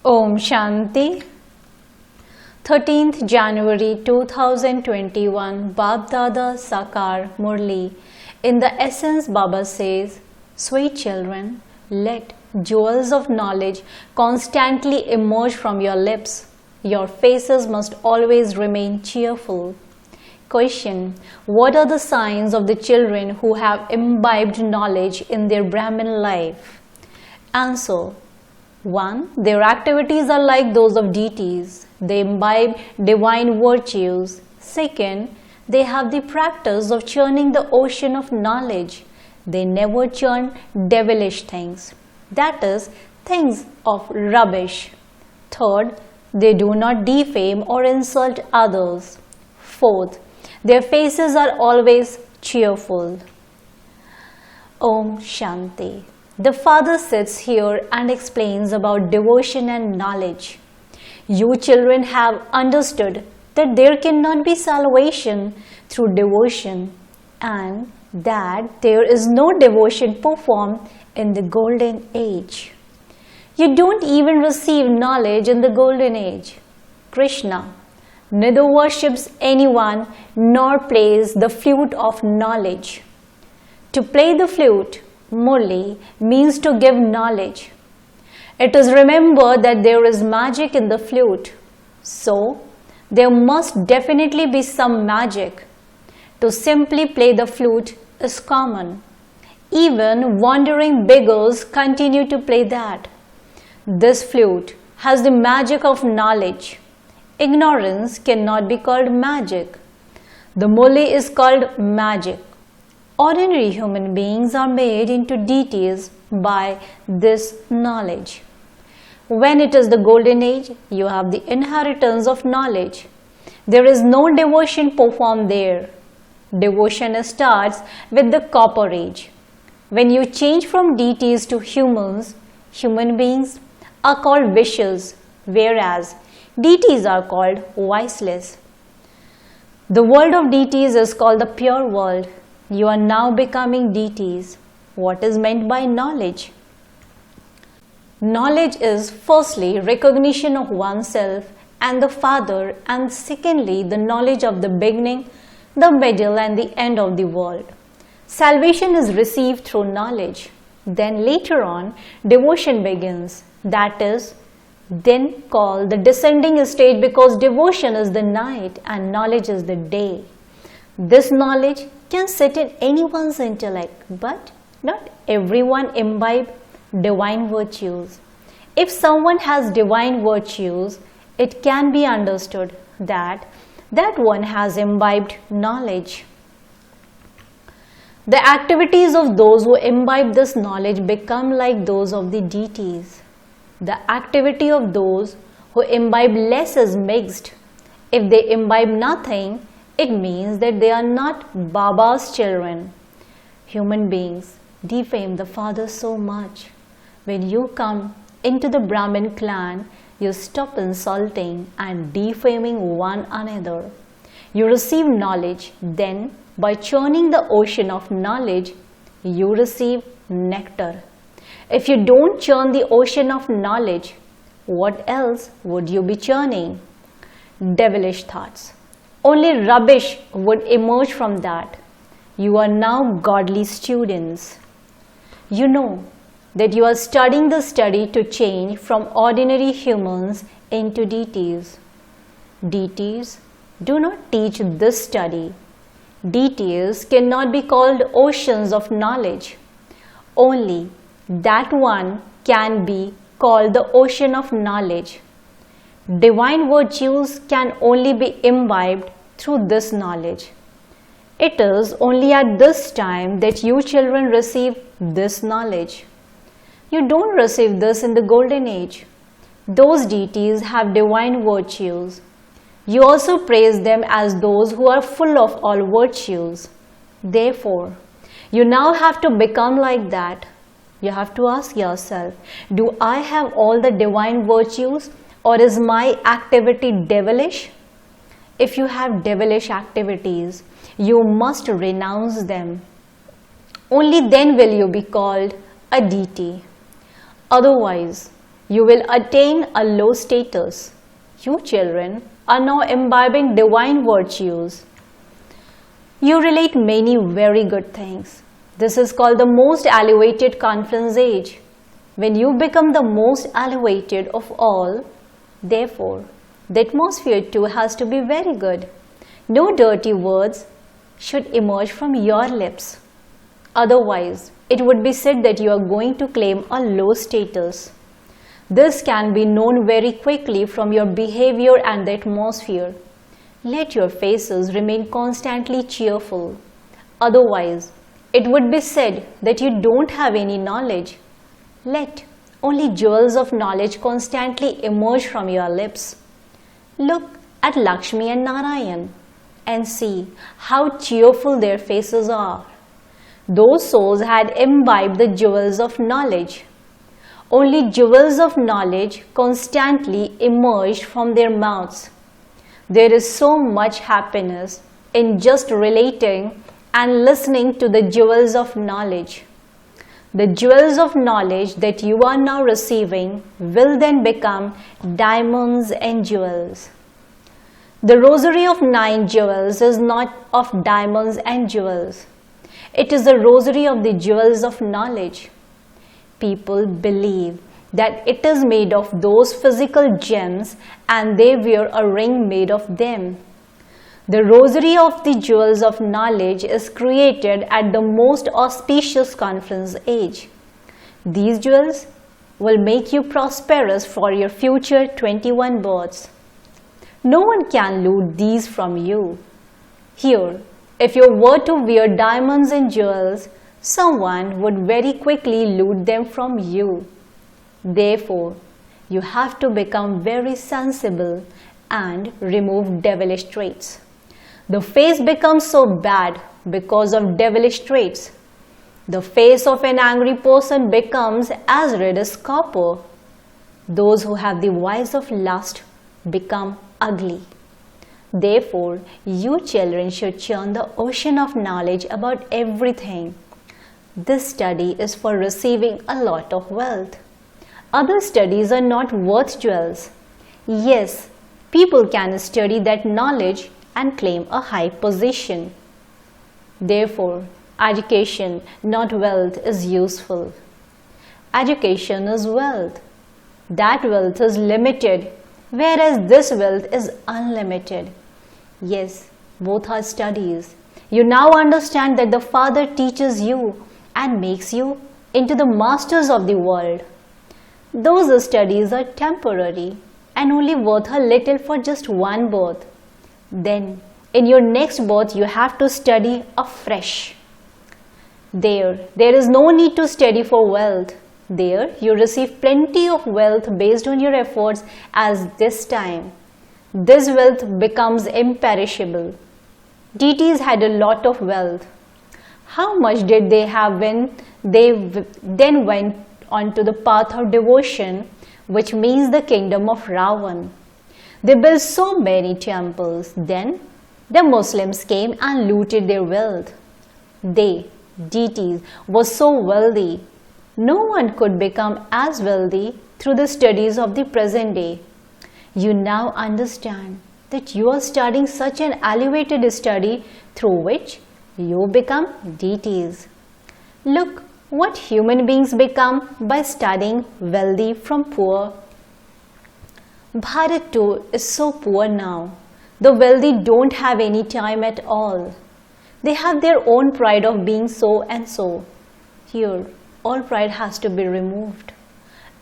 Om Shanti. 13th January 2021 Bab Dada Sakar Murli. In the essence, Baba says, sweet children, let jewels of knowledge constantly emerge from your lips. Your faces must always remain cheerful. Question: what are the signs of the children who have imbibed knowledge in their Brahmin life? Answer: 1. Their activities are like those of deities. They imbibe divine virtues. 2. They have the practice of churning the ocean of knowledge. They never churn devilish things, that is, things of rubbish. 3. They do not defame or insult others. 4. Their faces are always cheerful. Om Shanti. The Father sits here and explains about devotion and knowledge. You children have understood that there cannot be salvation through devotion and that there is no devotion performed in the golden age. You don't even receive knowledge in the golden age. Krishna neither worships anyone nor plays the flute of knowledge. To play the flute, Murli, means to give knowledge. It is remembered that there is magic in the flute, so there must definitely be some magic. To simply play the flute is common. Even wandering beggars continue to play that. This flute has the magic of knowledge. Ignorance cannot be called magic. The Murli is called magic. Ordinary human beings are made into deities by this knowledge. When it is the golden age, you have the inheritance of knowledge. There is no devotion performed there. Devotion starts with the copper age. When you change from deities to humans, human beings are called vicious, whereas deities are called viceless. The world of deities is called the pure world. You are now becoming deities. What is meant by knowledge? Knowledge is firstly recognition of oneself and the Father, and secondly the knowledge of the beginning, the middle and the end of the world. Salvation is received through knowledge. Then later on devotion begins, that is then called the descending stage, because devotion is the night and knowledge is the day. This knowledge can sit in anyone's intellect, but not everyone imbibe divine virtues. If someone has divine virtues, it can be understood that that one has imbibed knowledge. The activities of those who imbibe this knowledge become like those of the deities. The activity of those who imbibe less is mixed. If they imbibe nothing, it means that they are not Baba's children. Human beings defame the Father so much. When you come into the Brahmin clan, you stop insulting and defaming one another. You receive knowledge, then by churning the ocean of knowledge, you receive nectar. If you don't churn the ocean of knowledge, what else would you be churning? Devilish thoughts. Only rubbish would emerge from that. You are now godly students. You know that you are studying the study to change from ordinary humans into deities. Deities do not teach this study. Deities cannot be called oceans of knowledge. Only that one can be called the ocean of knowledge. Divine virtues can only be imbibed through this knowledge. It is only at this time that you children receive this knowledge. You don't receive this in the golden age. Those deities have divine virtues. You also praise them as those who are full of all virtues. Therefore, you now have to become like that. You have to ask yourself, do I have all the divine virtues, or is my activity devilish? If you have devilish activities, you must renounce them. Only then will you be called a deity. Otherwise, you will attain a low status. You children are now imbibing divine virtues. You relate many very good things. This is called the most elevated conference age. When you become the most elevated of all, therefore, the atmosphere too has to be very good. No dirty words should emerge from your lips. Otherwise, it would be said that you are going to claim a low status. This can be known very quickly from your behavior and the atmosphere. Let your faces remain constantly cheerful. Otherwise, it would be said that you don't have any knowledge. Let only jewels of knowledge constantly emerge from your lips. Look at Lakshmi and Narayan and see how cheerful their faces are. Those souls had imbibed the jewels of knowledge. Only jewels of knowledge constantly emerged from their mouths. There is so much happiness in just relating and listening to the jewels of knowledge. The jewels of knowledge that you are now receiving will then become diamonds and jewels. The rosary of 9 jewels is not of diamonds and jewels. It is the rosary of the jewels of knowledge. People believe that it is made of those physical gems and they wear a ring made of them. The rosary of the jewels of knowledge is created at the most auspicious conference age. These jewels will make you prosperous for your future 21 births. No one can loot these from you. Here, if you were to wear diamonds and jewels, someone would very quickly loot them from you. Therefore, you have to become very sensible and remove devilish traits. The face becomes so bad because of devilish traits. The face of an angry person becomes as red as copper. Those who have the vice of lust become ugly. Therefore, you children should churn the ocean of knowledge about everything. This study is for receiving a lot of wealth. Other studies are not worth jewels. Yes, people can study that knowledge and claim a high position. Therefore, education, not wealth, is useful. Education is wealth. That wealth is limited, whereas this wealth is unlimited. Yes, both are studies. You now understand that the Father teaches you and makes you into the masters of the world. Those studies are temporary and only worth a little for just one birth. Then, in your next birth, you have to study afresh. There is no need to study for wealth. There, you receive plenty of wealth based on your efforts as this time. This wealth becomes imperishable. Deities had a lot of wealth. How much did they have when they then went onto the path of devotion, which means the kingdom of Ravan? They built so many temples. Then the Muslims came and looted their wealth. They, deities, were so wealthy. No one could become as wealthy through the studies of the present day. You now understand that you are studying such an elevated study through which you become deities. Look what human beings become by studying wealthy from poor. Bharat too is so poor now. The wealthy don't have any time at all. They have their own pride of being so and so. Here, all pride has to be removed.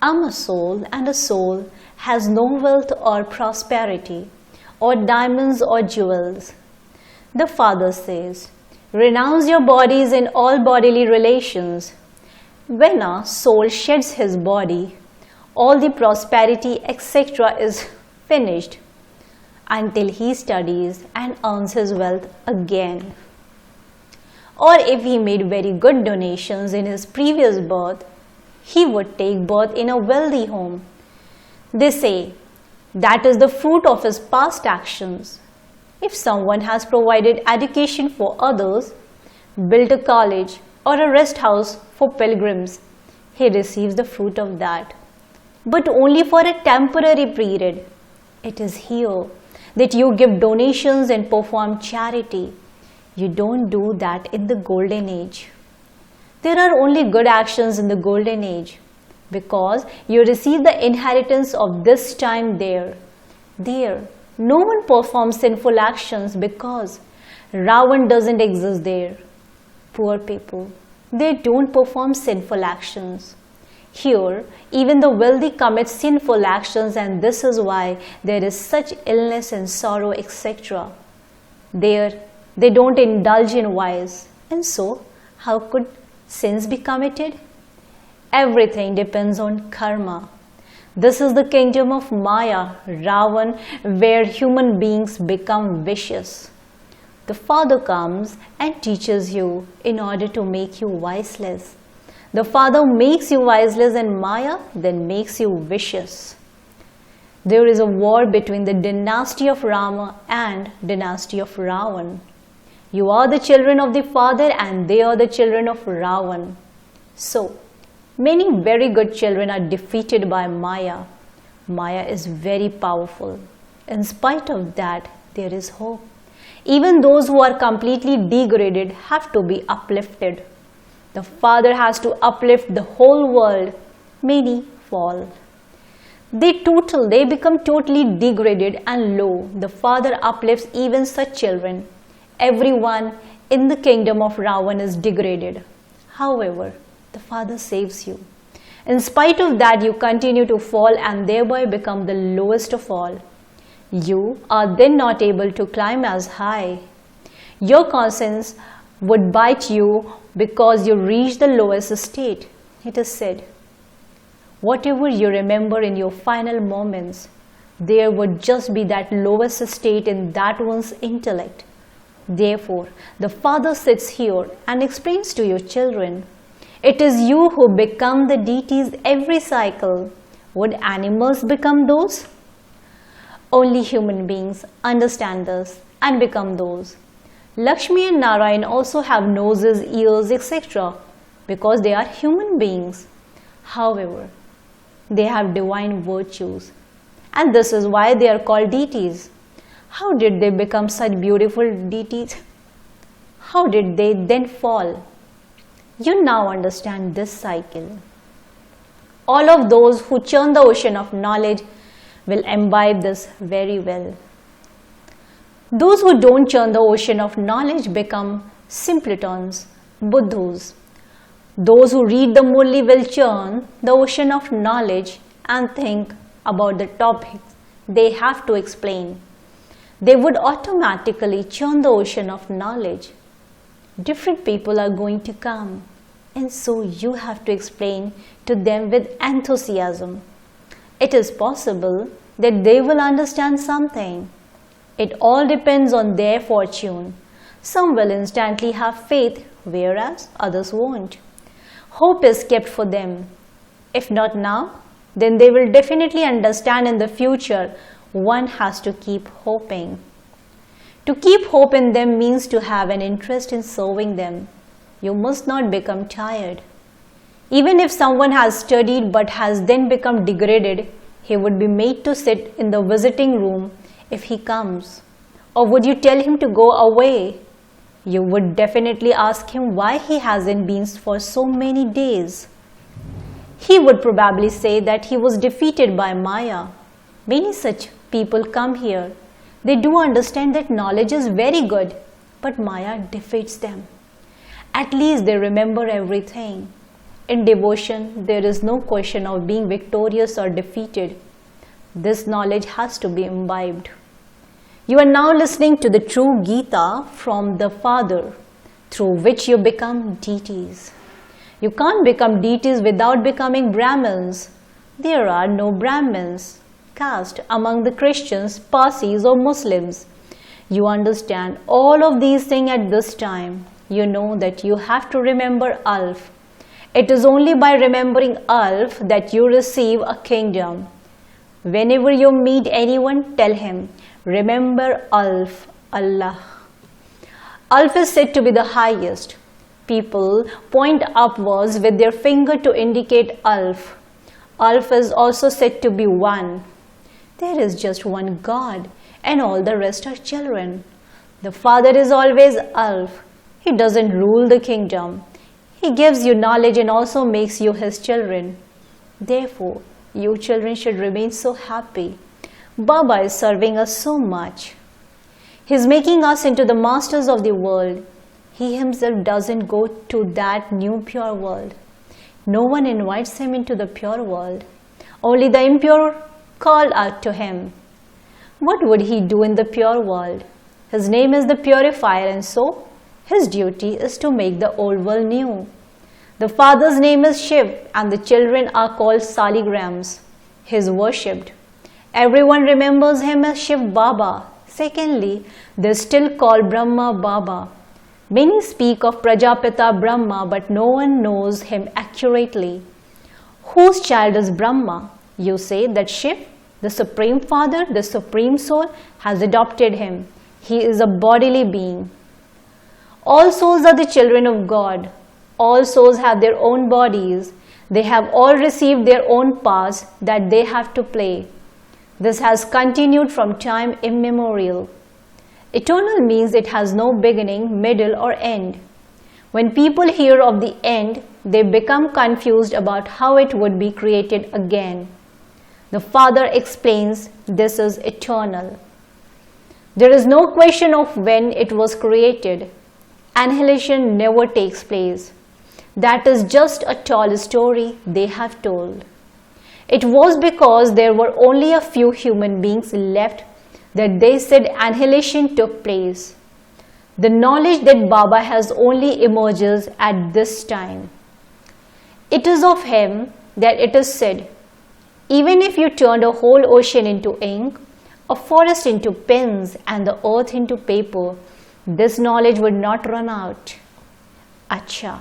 I'm a soul, and a soul has no wealth or prosperity, or diamonds or jewels. The Father says, renounce your bodies in all bodily relations. When a soul sheds his body, all the prosperity, etc. is finished until he studies and earns his wealth again. Or if he made very good donations in his previous birth, he would take birth in a wealthy home. They say that is the fruit of his past actions. If someone has provided education for others, built a college or a rest house for pilgrims, he receives the fruit of that. but only for a temporary period. It is here that you give donations and perform charity. You don't do that in the golden age. There are only good actions in the golden age because you receive the inheritance of this time there. There, no one performs sinful actions because Ravan doesn't exist there. Poor people, they don't perform sinful actions. Here, even the wealthy commit sinful actions, and this is why there is such illness and sorrow, etc. There, they don't indulge in vice, and so how could sins be committed? Everything depends on karma. This is the kingdom of Maya, Ravan, where human beings become vicious. The Father comes and teaches you in order to make you viceless. The Father makes you viceless, and Maya then makes you vicious. There is a war between the dynasty of Rama and dynasty of Ravan. You are the children of the Father and they are the children of Ravan. So, many very good children are defeated by Maya. Maya is very powerful. In spite of that, there is hope. Even those who are completely degraded have to be uplifted. The Father has to uplift the whole world. Many fall. They become totally degraded and low. The Father uplifts even such children. Everyone in the kingdom of Ravan is degraded. However, the Father saves you. In spite of that, you continue to fall and thereby become the lowest of all. You are then not able to climb as high. Your conscience would bite you because you reach the lowest state. It is said, whatever you remember in your final moments, there would just be that lowest state in that one's intellect. Therefore, the Father sits here and explains to your children, it is you who become the deities every cycle. Would animals become those? Only human beings understand this and become those. Lakshmi and Narayan also have noses, ears, etc. because they are human beings. However, they have divine virtues, and this is why they are called deities. How did they become such beautiful deities? How did they then fall? You now understand this cycle. All of those who churn the ocean of knowledge will imbibe this very well. Those who don't churn the ocean of knowledge become simpletons, buddhus. Those who read the Murli will churn the ocean of knowledge and think about the topics they have to explain. They would automatically churn the ocean of knowledge. Different people are going to come, and so you have to explain to them with enthusiasm. It is possible that they will understand something. It all depends on their fortune. Some will instantly have faith, whereas others won't. Hope is kept for them. If not now, then they will definitely understand in the future. One has to keep hoping. To keep hope in them means to have an interest in serving them. You must not become tired. Even if someone has studied but has then become degraded, he would be made to sit in the visiting room if he comes. Or would you tell him to go away? You would definitely ask him why he hasn't been for so many days. He would probably say that he was defeated by Maya. Many such people come here. They do understand that knowledge is very good, but Maya defeats them. At least they remember everything. In devotion, there is no question of being victorious or defeated. This knowledge has to be imbibed. You are now listening to the true Gita from the Father, through which you become deities. You can't become deities without becoming Brahmins. There are no Brahmins, caste among the Christians, Parsis or Muslims. You understand all of these things at this time. You know that you have to remember Alf. It is only by remembering Alf that you receive a kingdom. Whenever you meet anyone, tell him, remember Alf, Allah. Alf is said to be the highest. People point upwards with their finger to indicate Alf. Alf is also said to be one. There is just one God and all the rest are children. The Father is always Alf. He doesn't rule the kingdom. He gives you knowledge and also makes you his children. Therefore, you children should remain so happy. Baba is serving us so much. He is making us into the masters of the world. He himself doesn't go to that new pure world. No one invites him into the pure world. Only the impure call out to him. What would he do in the pure world? His name is the purifier, and so his duty is to make the old world new. The Father's name is Shiv and the children are called Saligrams. He is worshipped. Everyone remembers him as Shiv Baba. Secondly, they still call Brahma Baba. Many speak of Prajapita Brahma, but no one knows him accurately. Whose child is Brahma? You say that Shiv, the Supreme Father, the Supreme Soul, has adopted him. He is a bodily being. All souls are the children of God. All souls have their own bodies. They have all received their own parts that they have to play. This has continued from time immemorial. Eternal means it has no beginning, middle or end. When people hear of the end, they become confused about how it would be created again. The Father explains this is eternal. There is no question of when it was created. Annihilation never takes place. That is just a tall story they have told. It was because there were only a few human beings left that they said annihilation took place. The knowledge that Baba has only emerges at this time. It is of him that it is said, even if you turned a whole ocean into ink, a forest into pens and the earth into paper, this knowledge would not run out. Acha.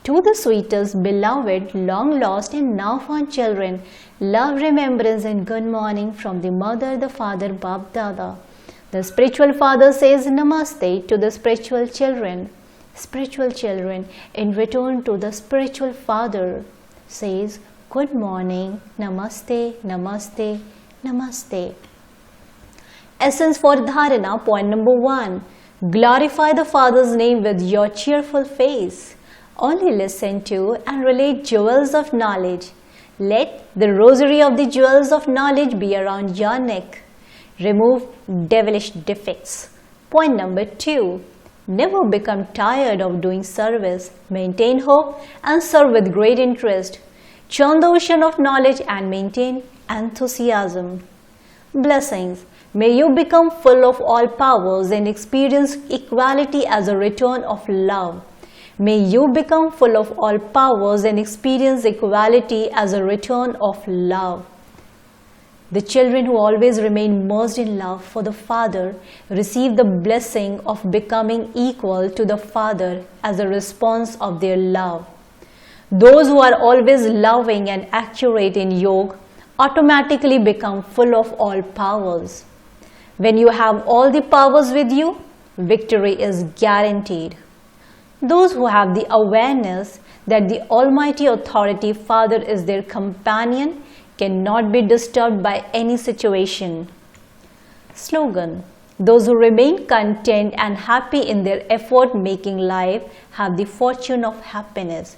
To the sweetest, beloved, long lost and now found children, love, remembrance and good morning from the mother, the father, Bab Dada. The spiritual father says Namaste to the spiritual children. Spiritual children in return to the spiritual father says good morning, Namaste, Namaste, Namaste. Essence for Dharana, point number 1. Glorify the Father's name with your cheerful face. Only listen to and relate jewels of knowledge. Let the rosary of the jewels of knowledge be around your neck. Remove devilish defects. Point number 2. Never become tired of doing service. Maintain hope and serve with great interest. Churn the ocean of knowledge and maintain enthusiasm. Blessings. May you become full of all powers and experience equality as a return of love. May you become full of all powers and experience equality as a return of love. The children who always remain immersed in love for the Father receive the blessing of becoming equal to the Father as a response of their love. Those who are always loving and accurate in yoga automatically become full of all powers. When you have all the powers with you, victory is guaranteed. Those who have the awareness that the Almighty Authority Father is their companion cannot be disturbed by any situation. Slogan. Those who remain content and happy in their effort-making life have the fortune of happiness.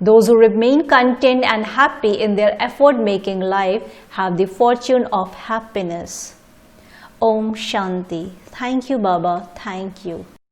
Those who remain content and happy in their effort-making life have the fortune of happiness. Om Shanti. Thank you, Baba. Thank you.